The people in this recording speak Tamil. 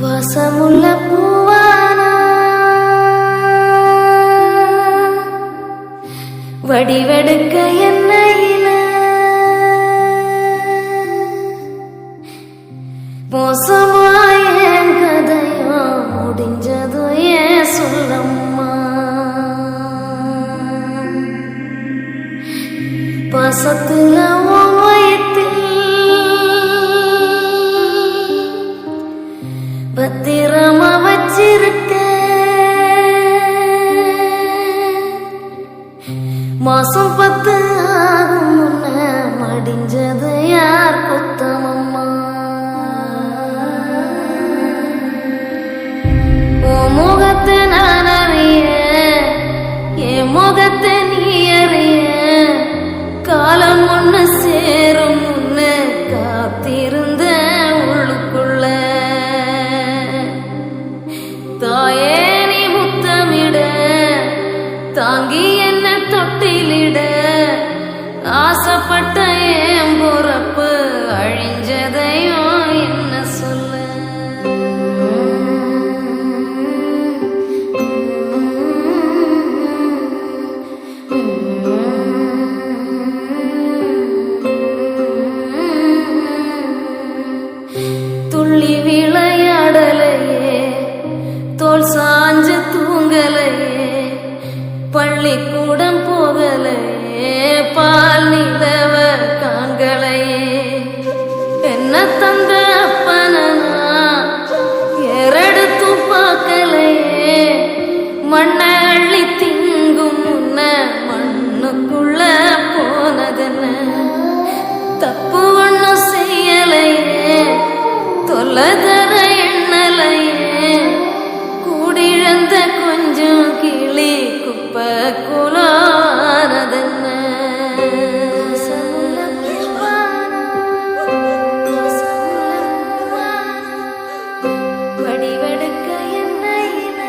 வாசமுள்ள பூவானா வடிவெடுக்க என்னையில மோசமாய கதையோ முடிஞ்சதோ ஏன் சொல்லம்மா பாசத்துல பத்திரமா வச்சிருக்க மாசம் 10 ஆகும் முன்ன மடிஞ்சது யார் குத்தமம்மா உன் முகத்தை நான் அறிய என் முகத்தை நீ அறிய காலம் ஒண்ணு சேரும் முன்னு காத்திருந்த உள்ளுக்குள்ள தாயே நீ முத்தமிட தாங்கி என்ன தொட்டிலிட ஆசைப்பட்ட என் பொறப்பு அழிஞ்சதையும் என்ன சொல்ல துள்ளி விளையாடலையே தோல் சாஞ்சு தூங்கலையே பள்ளிக்கூடம் போகலையே பால் நிலவ காண்களையே என்ன தந்த அப்பனா ஏறெடுத்து பார்க்கலையே மண்ணை அள்ளி திங்கும் முன்ன மண்ணுக்குள்ள போனதென்ன தப்பு ஒன்னும் செய்யலையே தொல்லதர எண்ணலையே கூடிழந்த கொஞ்சம் கிளி குப்ப குலானதென்ன வடிவெடுக்க என்னையில